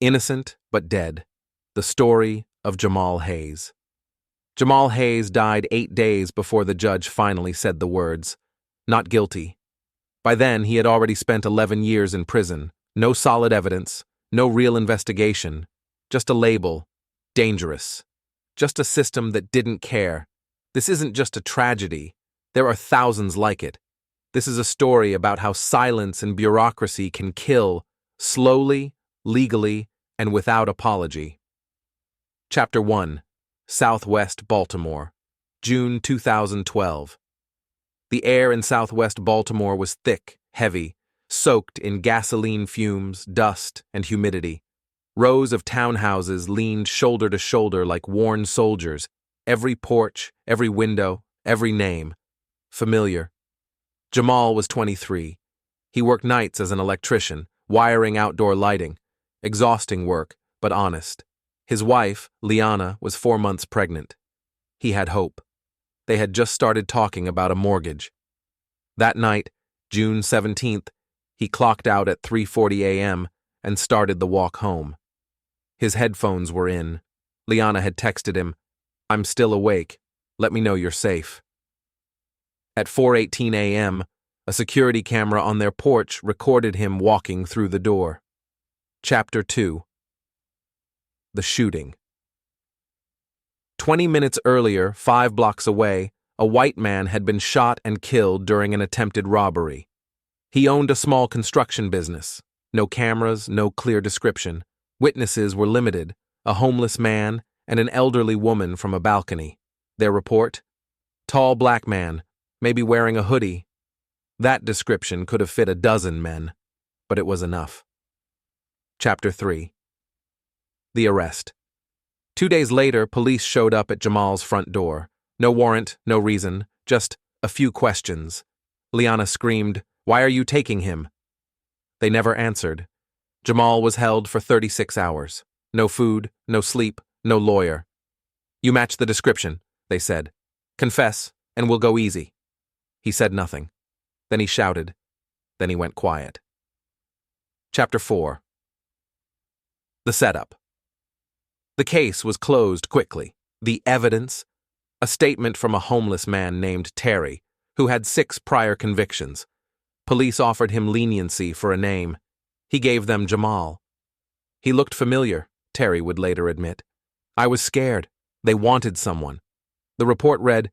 Innocent but dead. The story of Jamal Hayes. Jamal Hayes died 8 days before the judge finally said the words, "Not guilty." By then, he had already spent 11 years in prison. No solid evidence, no real investigation, just a label, dangerous. Just a system that didn't care. This isn't just a tragedy. There are thousands like it. This is a story about how silence and bureaucracy can kill, slowly, legally, and without apology. Chapter 1. Southwest Baltimore, June 2012. The air in southwest Baltimore was thick, heavy, soaked in gasoline fumes, dust, and humidity. Rows of townhouses leaned shoulder to shoulder like worn soldiers, every porch, every window, every name. Familiar. Jamal was 23. He worked nights as an electrician, wiring outdoor lighting. Exhausting work, but honest. His wife, Liana, was 4 months pregnant. He had hope. They had just started talking about a mortgage. That night, June 17th, he clocked out at 3:40 a.m. and started the walk home. His headphones were in. Liana had texted him, "I'm still awake. Let me know you're safe." At 4:18 a.m., a security camera on their porch recorded him walking through the door. Chapter 2. The shooting. 20 minutes earlier, 5 blocks away, a white man had been shot and killed during an attempted robbery. He owned a small construction business. No cameras, no clear description. Witnesses were limited, a homeless man and an elderly woman from a balcony. Their report? Tall black man, maybe wearing a hoodie. That description could have fit a dozen men, but it was enough. Chapter 3. The arrest. 2 days later, police showed up at Jamal's front door. No warrant, no reason, just a few questions. Liana screamed, "Why are you taking him?" They never answered. Jamal was held for 36 hours. No food, no sleep, no lawyer. "You match the description," they said. "Confess, and we'll go easy." He said nothing. Then he shouted. Then he went quiet. Chapter 4. The setup. The case was closed quickly. The evidence? A statement from a homeless man named Terry, who had 6 prior convictions. Police offered him leniency for a name. He gave them Jamal. He looked familiar, Terry would later admit. "I was scared. They wanted someone." The report read,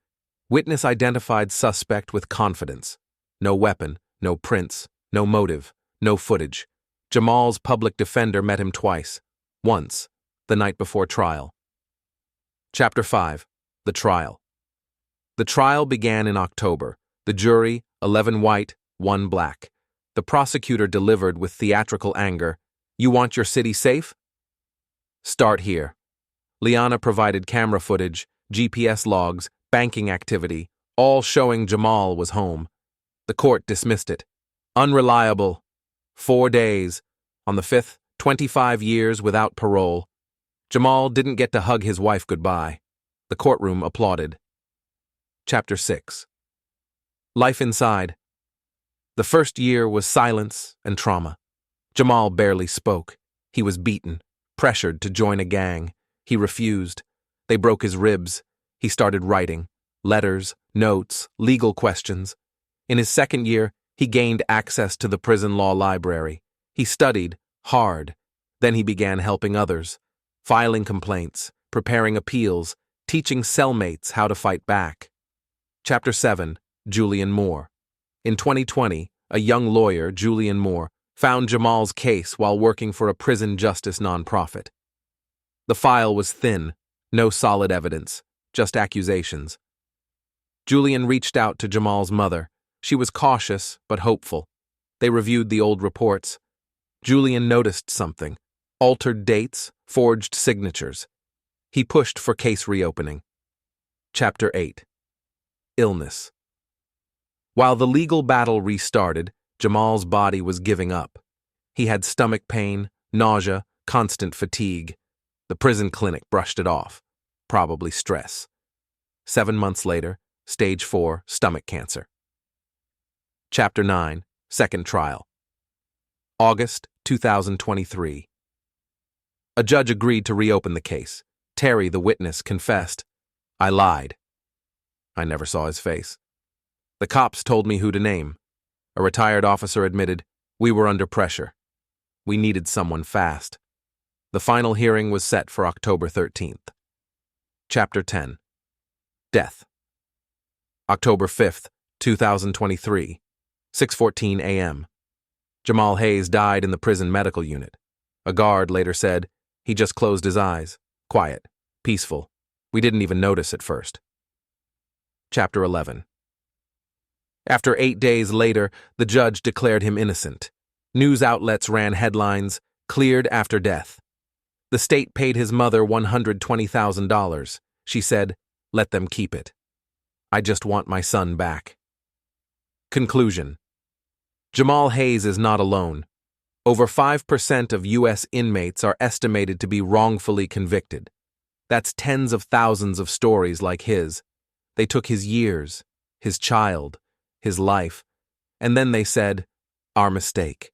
"Witness identified suspect with confidence. No weapon, no prints, no motive, no footage. Jamal's public defender met him twice. Once, the night before trial." Chapter 5. The trial. The trial began in October. The jury, 11 white, 1 black. The prosecutor delivered with theatrical anger, "You want your city safe? Start here." Liana provided camera footage, GPS logs, banking activity, all showing Jamal was home. The court dismissed it. Unreliable. 4 days. On the 5th, 25 years without parole. Jamal didn't get to hug his wife goodbye. The courtroom applauded. Chapter 6. Life inside. The first year was silence and trauma. Jamal barely spoke. He was beaten, pressured to join a gang. He refused. They broke his ribs. He started writing. Letters, notes, legal questions. In his second year, he gained access to the prison law library. He studied, hard. Then he began helping others, filing complaints, preparing appeals, teaching cellmates how to fight back. Chapter 7. Julian Moore. In 2020, a young lawyer, Julian Moore, found Jamal's case while working for a prison justice nonprofit. The file was thin, no solid evidence, just accusations. Julian reached out to Jamal's mother. She was cautious but hopeful. They reviewed the old reports. Julian noticed something: altered dates, forged signatures. He pushed for case reopening. Chapter 8. Illness. While the legal battle restarted, Jamal's body was giving up. He had stomach pain, nausea, constant fatigue. The prison clinic brushed it off. Probably stress. 7 months later, stage 4, stomach cancer. Chapter 9. Second trial. August 2023. A judge agreed to reopen the case. Terry, the witness, confessed, "I lied." I never saw his face. The cops told me who to name. A retired officer admitted, "We were under pressure. We needed someone fast." The final hearing was set for October 13th. Chapter 10. Death. October 5th, 2023, 6:14 a.m. Jamal Hayes died in the prison medical unit. A guard later said, "He just closed his eyes. Quiet. Peaceful. We didn't even notice at first." Chapter 11. After 8 days later, the judge declared him innocent. News outlets ran headlines, "Cleared after death." The state paid his mother $120,000. She said, "Let them keep it. I just want my son back." Conclusion. Jamal Hayes is not alone. Over 5% of U.S. inmates are estimated to be wrongfully convicted. That's tens of thousands of stories like his. They took his years, his child, his life, and then they said, "Our mistake."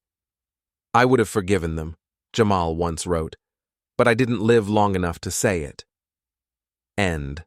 "I would have forgiven them," Jamal once wrote, "but I didn't live long enough to say it." End.